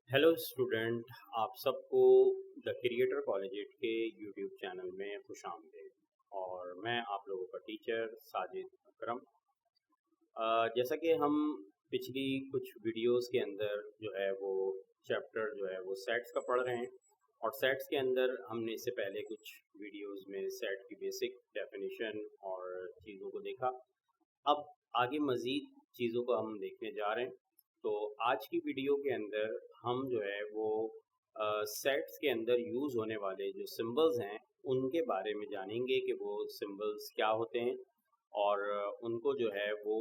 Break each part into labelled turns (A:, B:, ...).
A: Hello student, आप सबको the creator college के यूट्यूब चैनल में खुशामदीद। और मैं आप लोगों का टीचर साजिद अकरम। जैसा कि हम पिछली कुछ वीडियोस के अंदर जो है वो चैप्टर जो है वो सेट्स का पढ़ रहे हैं, और सेट्स के अंदर हमने इससे पहले कुछ वीडियोस में सेट की बेसिक डेफिनेशन और चीज़ों को देखा। अब आगे मज़ीद चीज़ों को हम देखने जा रहे हैं। तो आज की वीडियो के अंदर हम जो है वो सेट्स के अंदर यूज़ होने वाले जो सिंबल्स हैं उनके बारे में जानेंगे कि वो सिंबल्स क्या होते हैं और उनको जो है वो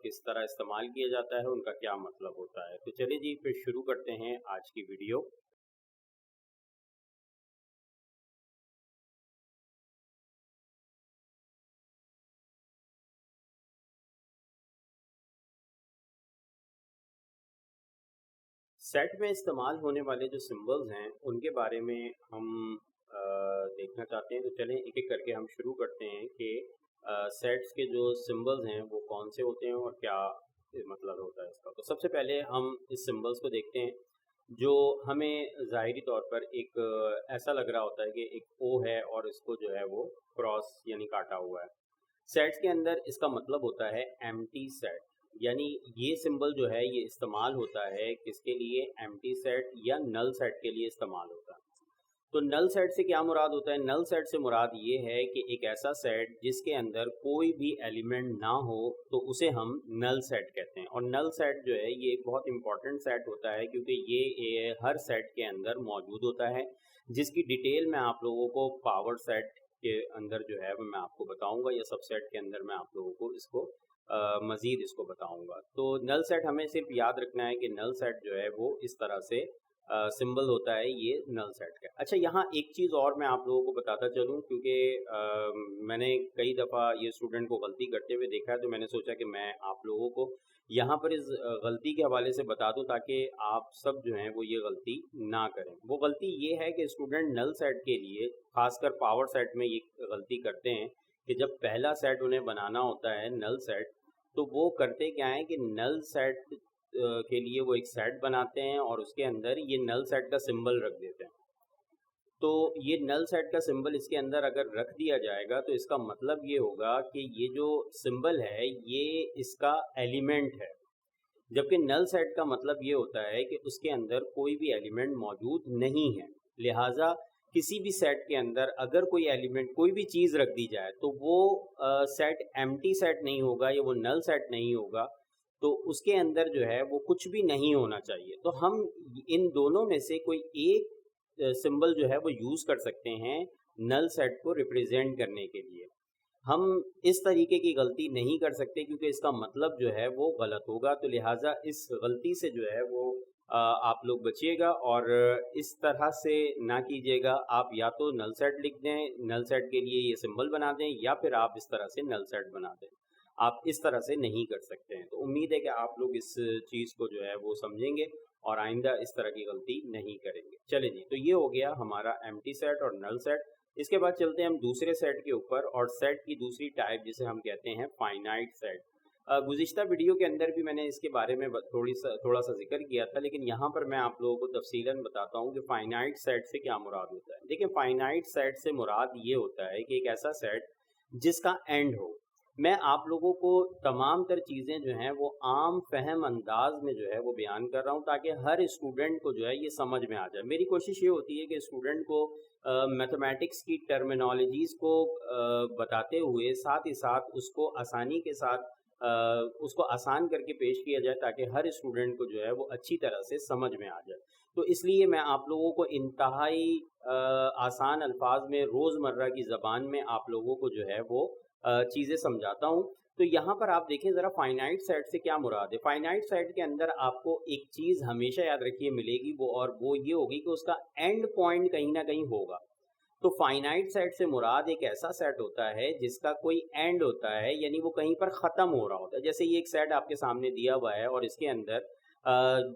A: किस तरह इस्तेमाल किया जाता है, उनका क्या मतलब होता है। तो चलिए जी, फिर शुरू करते हैं आज की वीडियो। सेट में इस्तेमाल होने वाले जो सिंबल्स हैं उनके बारे में हम देखना चाहते हैं। तो चलें एक एक करके हम शुरू करते हैं कि सेट्स के जो सिंबल्स हैं वो कौन से होते हैं और क्या मतलब होता है इसका। तो सबसे पहले हम इस सिंबल्स को देखते हैं जो हमें ज़ाहिरी तौर पर एक ऐसा लग रहा होता है कि एक ओ है और इसको जो है वो क्रॉस यानी काटा हुआ है। सेट्स के अंदर इसका मतलब होता है एम्प्टी सेट, यानी ये सिंबल जो है ये इस्तेमाल होता है किसके लिए, एम्प्टी सेट या नल सेट के लिए इस्तेमाल होता है। तो नल सेट से क्या मुराद होता है? नल सेट से मुराद ये है कि एक ऐसा सेट जिसके अंदर कोई भी एलिमेंट ना हो तो उसे हम नल सेट कहते हैं। और नल सेट जो है ये एक बहुत इंपॉर्टेंट सेट होता है क्योंकि ये हर सेट के अंदर मौजूद होता है, जिसकी डिटेल मैं आप लोगों को पावर सेट के अंदर जो है वो मैं आपको बताऊंगा, या सबसेट के अंदर मैं आप लोगों को इसको मज़ीद इसको बताऊंगा। तो नल सेट हमें सिर्फ याद रखना है कि नल सेट जो है वो इस तरह से सिंबल होता है, ये नल सेट का। अच्छा, यहाँ एक चीज़ और मैं आप लोगों को बताता चलूँ क्योंकि मैंने कई दफ़ा ये स्टूडेंट को गलती करते हुए देखा है, तो मैंने सोचा कि मैं आप लोगों को यहाँ पर इस गलती के हवाले से बता दूँ ताकि आप सब जो हैं वो ये गलती ना करें। वो गलती ये है कि स्टूडेंट नल सेट के लिए, खासकर पावर सेट में ये गलती करते हैं कि जब पहला सेट उन्हें बनाना होता है नल सेट, तो वो करते क्या है कि नल सेट के लिए वो एक सेट बनाते हैं और उसके अंदर ये नल सेट का सिंबल रख देते हैं। तो ये नल सेट का सिंबल इसके अंदर अगर रख दिया जाएगा तो इसका मतलब ये होगा कि ये जो सिंबल है ये इसका एलिमेंट है, जबकि नल सेट का मतलब ये होता है कि उसके अंदर कोई भी एलिमेंट मौजूद नहीं है। लिहाजा किसी भी सेट के अंदर अगर कोई एलिमेंट, कोई भी चीज़ रख दी जाए तो वो सेट एम्प्टी सेट नहीं होगा या वो नल सेट नहीं होगा, तो उसके अंदर जो है वो कुछ भी नहीं होना चाहिए। तो हम इन दोनों में से कोई एक सिंबल जो है वो यूज़ कर सकते हैं नल सेट को रिप्रेजेंट करने के लिए। हम इस तरीके की गलती नहीं कर सकते क्योंकि इसका मतलब जो है वो गलत होगा। तो लिहाजा इस गलती से जो है वो आप लोग बचिएगा और इस तरह से ना कीजिएगा। आप या तो नल सेट लिख दें, नल सेट के लिए ये सिंबल बना दें, या फिर आप इस तरह से नल सेट बना दें। आप इस तरह से नहीं कर सकते हैं। तो उम्मीद है कि आप लोग इस चीज़ को जो है वो समझेंगे और आइंदा इस तरह की गलती नहीं करेंगे। चले जी, तो ये हो गया हमारा एम्प्टी सेट और नल सेट। इसके बाद चलते हैं हम दूसरे सेट के ऊपर, और सेट की दूसरी टाइप जिसे हम कहते हैं फाइनाइट सेट। गुज़िश्ता वीडियो के अंदर भी मैंने इसके बारे में थोड़ा सा जिक्र किया था, लेकिन यहाँ पर मैं आप लोगों को तफसीलन बताता हूँ कि फाइनाइट सेट से क्या मुराद होता है। देखिए, फाइनाइट सेट से मुराद ये होता है कि एक ऐसा सेट जिसका एंड हो। मैं आप लोगों को तमाम तर चीज़ें जो हैं वो आम फहम अंदाज में जो है वो बयान कर रहा हूँ ताकि हर स्टूडेंट को जो है ये समझ में आ जाए। मेरी कोशिश ये होती है कि स्टूडेंट को मैथमेटिक्स की टर्मिनोलॉजीज़ को बताते हुए साथ ही साथ उसको आसानी के साथ उसको आसान करके पेश किया जाए ताकि हर स्टूडेंट को जो है वो अच्छी तरह से समझ में आ जाए। तो इसलिए मैं आप लोगों को इंतहाई आसान अल्फाज में रोज़मर्रा की ज़बान में आप लोगों को जो है वो चीज़ें समझाता हूँ। तो यहाँ पर आप देखें ज़रा फाइनाइट सेट से क्या मुराद है। फाइनाइट सेट के अंदर आपको एक चीज़ हमेशा याद रखिए मिलेगी, वो ये होगी कि उसका एंड पॉइंट कहीं ना कहीं होगा। तो फाइनाइट सेट से मुराद एक ऐसा सेट होता है जिसका कोई एंड होता है, यानी वो कहीं पर ख़त्म हो रहा होता है। जैसे ये एक सेट आपके सामने दिया हुआ है और इसके अंदर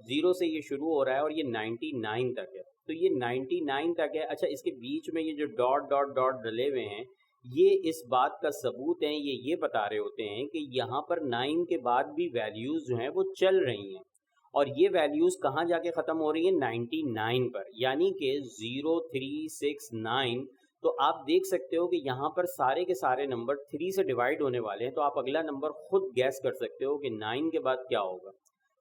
A: 0 से ये शुरू हो रहा है और ये 99 तक है। तो ये 99 तक है। अच्छा, इसके बीच में ये जो डॉट डॉट डॉट डले हुए हैं ये इस बात का सबूत है, ये बता रहे होते हैं कि यहाँ पर 9 के बाद भी वैल्यूज़ जो हैं वो चल रही हैं। اور یہ ویلیوز کہاں جا کے ختم ہو رہی ہیں 99 پر، یعنی کہ 0369. تو آپ دیکھ سکتے ہو کہ یہاں پر سارے کے سارے نمبر 3 سے ڈیوائڈ ہونے والے ہیں. تو آپ اگلا نمبر خود گیس کر سکتے ہو کہ 9 کے بعد کیا ہوگا.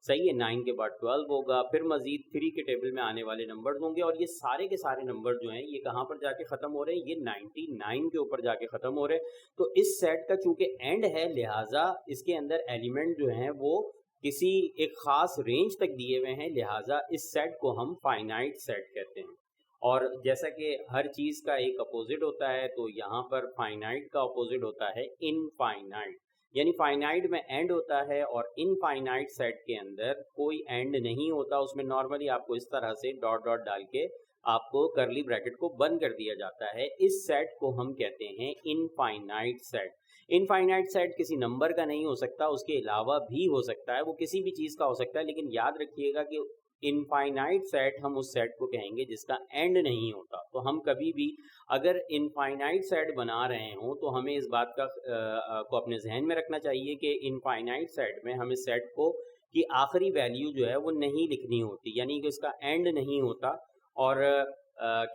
A: صحیح ہے، 9 کے بعد 12 ہوگا، پھر مزید 3 کے ٹیبل میں آنے والے نمبر ہوں گے، اور یہ سارے کے سارے نمبر جو ہیں یہ کہاں پر جا کے ختم ہو رہے ہیں، یہ 99 کے اوپر جا کے ختم ہو رہے ہیں. تو اس سیٹ کا چونکہ اینڈ ہے، لہٰذا اس کے اندر ایلیمنٹ جو ہیں وہ کسی ایک خاص رینج تک دیے ہوئے ہیں، لہٰذا اس سیٹ کو ہم فائنائٹ سیٹ کہتے ہیں. اور جیسا کہ ہر چیز کا ایک اپوزٹ ہوتا ہے، تو یہاں پر فائنائٹ کا اپوزٹ ہوتا ہے انفائنائٹ. یعنی فائنائٹ میں اینڈ ہوتا ہے اور انفائنائٹ سیٹ کے اندر کوئی اینڈ نہیں ہوتا. اس میں نارملی آپ کو اس طرح سے ڈاٹ ڈاٹ ڈال کے آپ کو کرلی بریکٹ کو بند کر دیا جاتا ہے. اس سیٹ کو ہم کہتے ہیں انفائنائٹ سیٹ. انفائنائٹ سیٹ کسی نمبر کا نہیں ہو سکتا، اس کے علاوہ بھی ہو سکتا ہے، وہ کسی بھی چیز کا ہو سکتا ہے، لیکن یاد رکھیے گا کہ انفائنائٹ سیٹ ہم اس سیٹ کو کہیں گے جس کا اینڈ نہیں ہوتا. تو ہم کبھی بھی اگر انفائنائٹ سیٹ بنا رہے ہوں تو ہمیں اس بات کا کو اپنے ذہن میں رکھنا چاہیے کہ انفائنائٹ سیٹ میں ہمیں سیٹ کو کی آخری ویلیو جو ہے وہ نہیں لکھنی ہوتی، یعنی کہ اس کا اینڈ نہیں ہوتا. اور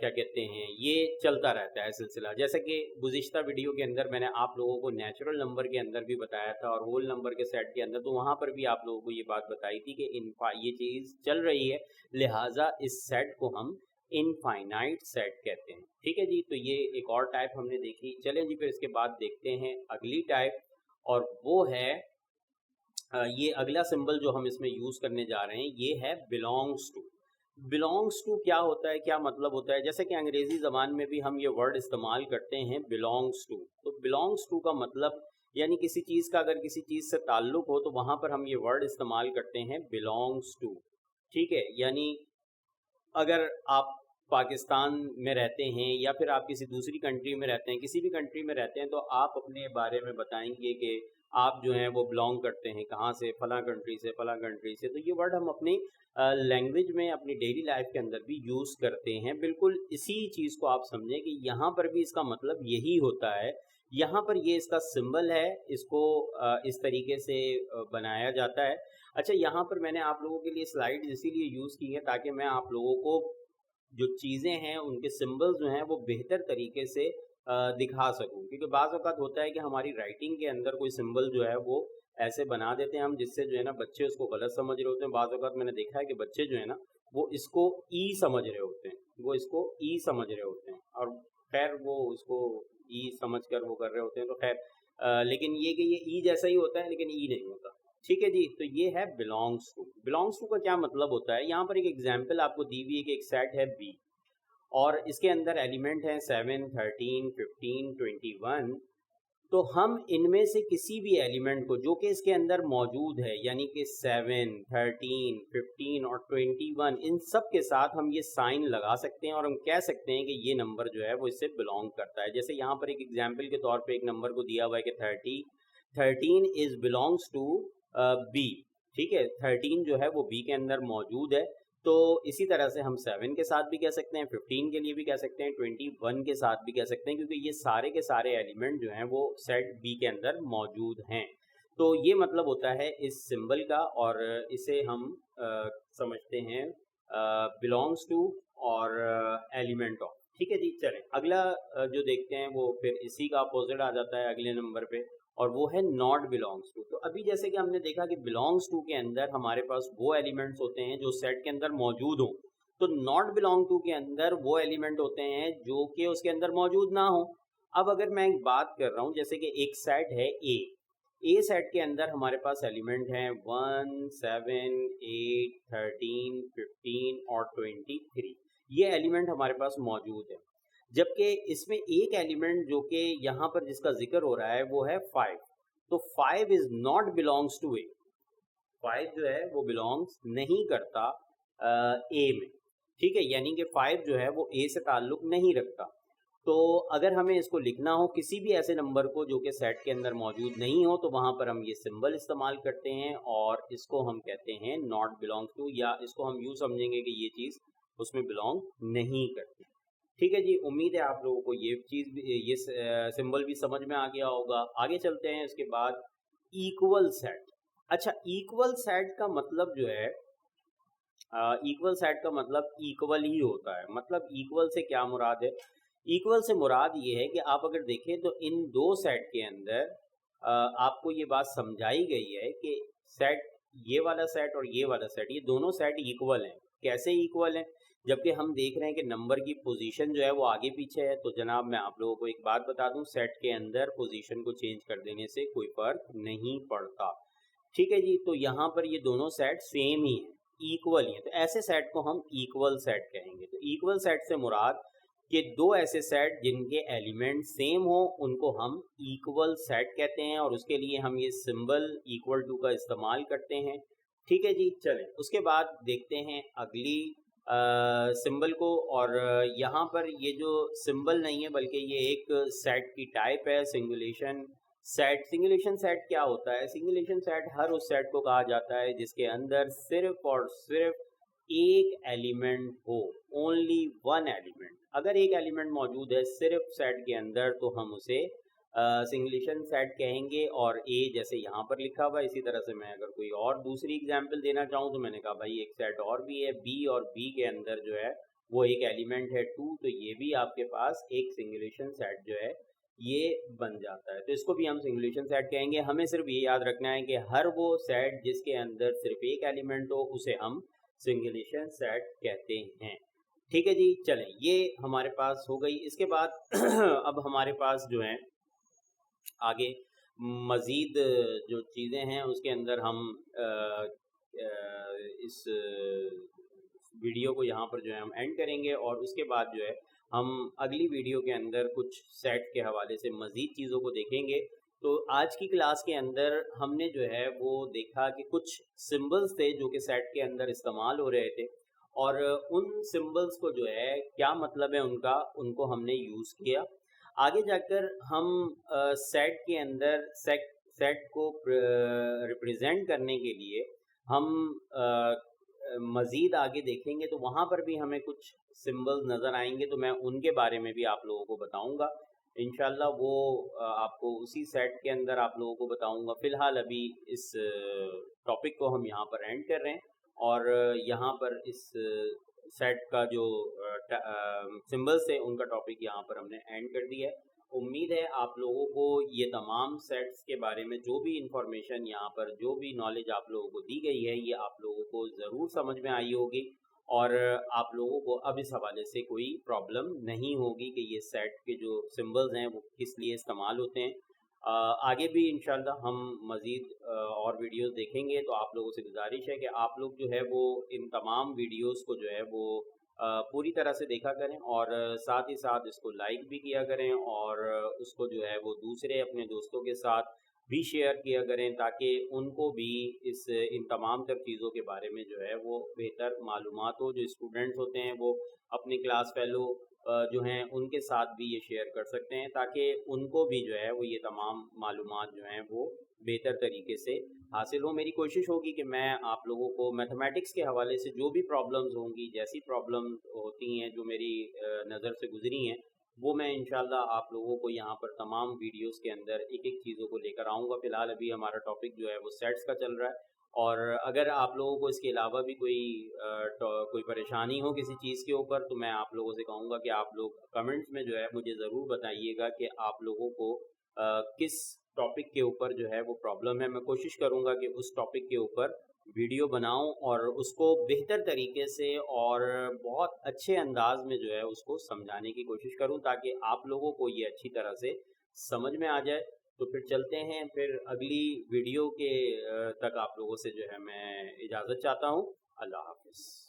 A: کیا کہتے ہیں، یہ چلتا رہتا ہے سلسلہ. جیسے کہ گزشتہ ویڈیو کے اندر میں نے آپ لوگوں کو نیچرل نمبر کے اندر بھی بتایا تھا اور ہول نمبر کے سیٹ کے اندر، تو وہاں پر بھی آپ لوگوں کو یہ بات بتائی تھی کہ یہ چیز چل رہی ہے، لہٰذا اس سیٹ کو ہم انفائنائٹ سیٹ کہتے ہیں. ٹھیک ہے جی، تو یہ ایک اور ٹائپ ہم نے دیکھی. چلیں جی پھر اس کے بعد دیکھتے ہیں اگلی ٹائپ، اور وہ ہے یہ اگلا سمبل جو ہم اس میں یوز کرنے جا رہے ہیں، یہ ہے belongs to. belongs to کیا ہوتا ہے، کیا مطلب ہوتا ہے؟ جیسے کہ انگریزی زبان میں بھی ہم یہ ورڈ استعمال کرتے ہیں belongs to. تو belongs to کا مطلب یعنی کسی چیز کا اگر کسی چیز سے تعلق ہو تو وہاں پر ہم یہ ورڈ استعمال کرتے ہیں belongs to. ٹھیک ہے، یعنی اگر آپ پاکستان میں رہتے ہیں یا پھر آپ کسی دوسری کنٹری میں رہتے ہیں، کسی بھی کنٹری میں رہتے ہیں، تو آپ اپنے بارے میں بتائیں گے کہ آپ جو ہیں وہ بلانگ کرتے ہیں کہاں سے، فلاں کنٹری سے، فلاں کنٹری سے. تو یہ ورڈ ہم اپنی لینگویج میں اپنی ڈیلی لائف کے اندر بھی یوز کرتے ہیں. بالکل اسی چیز کو آپ سمجھیں کہ یہاں پر بھی اس کا مطلب یہی ہوتا ہے. یہاں پر یہ اس کا سمبل ہے، اس کو اس طریقے سے بنایا جاتا ہے. اچھا، یہاں پر میں نے آپ لوگوں کے لیے سلائیڈ اسی لیے یوز کی ہیں تاکہ میں آپ لوگوں کو جو چیزیں ہیں ان کے سمبلز جو ہیں وہ بہتر طریقے سے دکھا سکوں. کیونکہ بعض اوقات ہوتا ہے کہ ہماری رائٹنگ کے اندر کوئی سمبل جو ہے وہ ایسے بنا دیتے ہیں ہم، جس سے جو ہے نا بچے اس کو غلط سمجھ رہے ہوتے ہیں. بعض اوقات میں نے دیکھا ہے کہ بچے جو ہے نا وہ اس کو ای سمجھ رہے ہوتے ہیں، وہ اس کو ای سمجھ رہے ہوتے ہیں، اور خیر وہ اس کو ای سمجھ کر وہ کر رہے ہوتے ہیں. تو خیر لیکن یہ کہ یہ ای جیسا ہی ہوتا ہے لیکن ای نہیں ہوتا. ٹھیک ہے جی، تو یہ ہے belongs to. belongs to کا کیا مطلب ہوتا ہے؟ یہاں پر ایک ایگزامپل آپ کو دی ہوئی ہے کہ ایک سیٹ ہے بی، اور اس کے اندر ایلیمنٹ ہیں 7 13 15 21. تو ہم ان میں سے کسی بھی ایلیمنٹ کو جو کہ اس کے اندر موجود ہے، یعنی کہ 7 13 15 اور 21، ان سب کے ساتھ ہم یہ سائن لگا سکتے ہیں اور ہم کہہ سکتے ہیں کہ یہ نمبر جو ہے وہ اس سے بلانگ کرتا ہے. جیسے یہاں پر ایک ایگزامپل کے طور پہ ایک نمبر کو دیا ہوا ہے کہ 13 از belongs to بی. ٹھیک ہے، 13 جو ہے وہ بی کے اندر موجود ہے. تو اسی طرح سے ہم 7 کے ساتھ بھی کہہ سکتے ہیں، 15 کے لیے بھی کہہ سکتے ہیں، 21 کے ساتھ بھی کہہ سکتے ہیں، کیونکہ یہ سارے کے سارے ایلیمنٹ جو ہیں وہ سیٹ بی کے اندر موجود ہیں. تو یہ مطلب ہوتا ہے اس سمبل کا، اور اسے ہم سمجھتے ہیں belongs to اور ایلیمنٹ آف. ٹھیک ہے جی، چلیں اگلا جو دیکھتے ہیں وہ پھر اسی کا اپوزٹ آ جاتا ہے اگلے نمبر پہ، اور وہ ہے not belongs to. تو ابھی جیسے کہ ہم نے دیکھا کہ belongs to کے اندر ہمارے پاس وہ ایلیمنٹس ہوتے ہیں جو سیٹ کے اندر موجود ہوں، تو not belong to کے اندر وہ ایلیمنٹ ہوتے ہیں جو کہ اس کے اندر موجود نہ ہوں. اب اگر میں ایک بات کر رہا ہوں، جیسے کہ ایک سیٹ ہے اے سیٹ کے اندر ہمارے پاس ایلیمنٹ ہیں 1 7 8 13 15 اور 23. یہ ایلیمنٹ ہمارے پاس موجود ہے، جبکہ اس میں ایک ایلیمنٹ جو کہ یہاں پر جس کا ذکر ہو رہا ہے وہ ہے 5. تو 5 از ناٹ belongs to اے. 5 جو ہے وہ belongs نہیں کرتا اے میں. ٹھیک ہے، یعنی کہ 5 جو ہے وہ اے سے تعلق نہیں رکھتا. تو اگر ہمیں اس کو لکھنا ہو کسی بھی ایسے نمبر کو جو کہ سیٹ کے اندر موجود نہیں ہو، تو وہاں پر ہم یہ سمبل استعمال کرتے ہیں اور اس کو ہم کہتے ہیں not belong to، یا اس کو ہم یوں سمجھیں گے کہ یہ چیز اس میں belong نہیں کرتی. ٹھیک ہے جی، امید ہے آپ لوگوں کو یہ چیز یہ سمبل بھی سمجھ میں آ گیا ہوگا. آگے چلتے ہیں اس کے بعد ایکول سیٹ. اچھا، ایکول سیٹ کا مطلب جو ہے इक्वल सेट का मतलब इक्वल ही होता है। मतलब इक्वल से क्या मुराद है? इक्वल से मुराद ये है कि आप अगर देखें तो इन दो सेट के अंदर आपको ये बात समझाई गई है कि सेट, ये वाला सेट और ये वाला सेट, ये दोनों सेट इक्वल हैं। कैसे इक्वल हैं? जबकि हम देख रहे हैं कि नंबर की पोजीशन जो है वो आगे पीछे है। तो जनाब मैं आप लोगों को एक बात बता दूं, सेट के अंदर पोजीशन को चेंज कर देने से कोई फर्क नहीं पड़ता। ठीक है जी। तो यहाँ पर ये दोनों सेट सेम ही हैं, इक्वल ही हैं, तो ऐसे सेट को हम इक्वल सेट कहेंगे। तो इक्वल सेट से मुराद कि दो ऐसे सेट जिनके एलिमेंट सेम हो उनको हम इक्वल सेट कहते हैं, और उसके लिए हम ये सिंबल इक्वल टू का इस्तेमाल करते हैं। ठीक है जी। चलें उसके बाद देखते हैं अगली सिंबल को। और यहाँ पर ये जो सिंबल नहीं है बल्कि ये एक सेट की टाइप है, सिंगुलेशन सेट। सिंगुलेशन सेट क्या होता है? सिंगुलेशन सेट हर उस सेट को कहा जाता है जिसके अंदर सिर्फ और सिर्फ एक एलिमेंट हो, ओनली वन एलिमेंट। अगर एक एलिमेंट मौजूद है सिर्फ सेट के अंदर तो हम उसे सिंगुलेशन सेट कहेंगे। और ए जैसे यहाँ पर लिखा हुआ है, इसी तरह से मैं अगर कोई और दूसरी एग्जांपल देना चाहूँ तो मैंने कहा भाई एक सेट और भी है, बी, और बी के अंदर जो है वो एक एलिमेंट है 2, तो ये भी आपके पास एक सिंगुलेशन सेट जो है ये बन जाता है। तो इसको भी हम सिंगुलेशन सेट कहेंगे। हमें सिर्फ ये याद रखना है कि हर वो सेट जिसके अंदर सिर्फ एक एलिमेंट हो उसे हम सिंगुलेशन सेट कहते हैं। ठीक है जी। चलें ये हमारे पास हो गई। इसके बाद अब हमारे पास जो है आगे मज़ीद जो चीज़ें हैं उसके अंदर हम इस वीडियो को यहाँ पर जो है हम एंड करेंगे, और उसके बाद जो है हम अगली वीडियो के अंदर कुछ सेट के हवाले से मज़ीद चीज़ों को देखेंगे। तो आज की क्लास के अंदर हमने जो है वो देखा कि कुछ सिंबल्स थे जो कि सेट के अंदर इस्तेमाल हो रहे थे, और उन सिंबल्स को जो है क्या मतलब है उनका, उनको हमने यूज़ किया। आगे जाकर हम सेट के अंदर सेट को रिप्रेजेंट करने के लिए हम मज़ीद आगे देखेंगे तो वहाँ पर भी हमें कुछ सिंबल्स नज़र आएंगे, तो मैं उनके बारे में भी आप लोगों को बताऊंगा इंशाल्लाह। वो आपको उसी सेट के अंदर आप लोगों को बताऊंगा। फ़िलहाल अभी इस टॉपिक को हम यहाँ पर एंड कर रहे हैं, और यहाँ पर इस सेट का जो सिंबल्स है उनका टॉपिक यहाँ पर हमने एंड कर दिया है। उम्मीद है आप लोगों को ये तमाम सेट्स के बारे में जो भी इंफॉर्मेशन यहाँ पर, जो भी नॉलेज आप लोगों को दी गई है, ये आप लोगों को ज़रूर समझ में आई होगी, और आप लोगों को अब इस हवाले से कोई प्रॉब्लम नहीं होगी कि ये सेट के जो सिंबल्स हैं वो किस लिए इस्तेमाल होते हैं। आगे भी इंशाल्लाह हम मज़ीद और वीडियोस देखेंगे। तो आप लोगों से गुजारिश है कि आप लोग जो है वो इन तमाम वीडियोस को जो है वो पूरी तरह से देखा करें, और साथ ही साथ इसको लाइक भी किया करें, और उसको जो है वो दूसरे अपने दोस्तों के साथ भी शेयर किया करें, ताकि उनको भी इन तमाम तर चीज़ों के बारे में जो है वो बेहतर मालूमात हो। जो स्टूडेंट्स होते हैं वो अपने क्लास फेलो जो हैं उनके साथ भी ये शेयर कर सकते हैं, ताकि उनको भी जो है वो ये तमाम मालूमात जो हैं वो बेहतर तरीके से हासिल हो। मेरी कोशिश होगी कि मैं आप लोगों को मैथमेटिक्स के हवाले से जो भी प्रॉब्लम्स होंगी, जैसी प्रॉब्लम्स होती हैं जो मेरी नज़र से गुजरी हैं, वो मैं इंशाल्लाह आप लोगों को यहाँ पर तमाम वीडियोस के अंदर एक एक चीज़ों को लेकर आऊँगा। फ़िलहाल अभी हमारा टॉपिक जो है वो सेट्स का चल रहा है, और अगर आप लोगों को इसके अलावा भी कोई परेशानी हो किसी चीज़ के ऊपर, तो मैं आप लोगों से कहूँगा कि आप लोग कमेंट्स में जो है मुझे ज़रूर बताइएगा कि आप लोगों को किस टॉपिक के ऊपर जो है वो प्रॉब्लम है। मैं कोशिश करूँगा कि उस टॉपिक के ऊपर वीडियो बनाऊं और उसको बेहतर तरीके से और बहुत अच्छे अंदाज में जो है उसको समझाने की कोशिश करूं, ताकि आप लोगों को ये अच्छी तरह से समझ में आ जाए। तो फिर चलते हैं, फिर अगली वीडियो के तक आप लोगों से जो है मैं इजाज़त चाहता हूं। अल्लाह हाफ़िज़।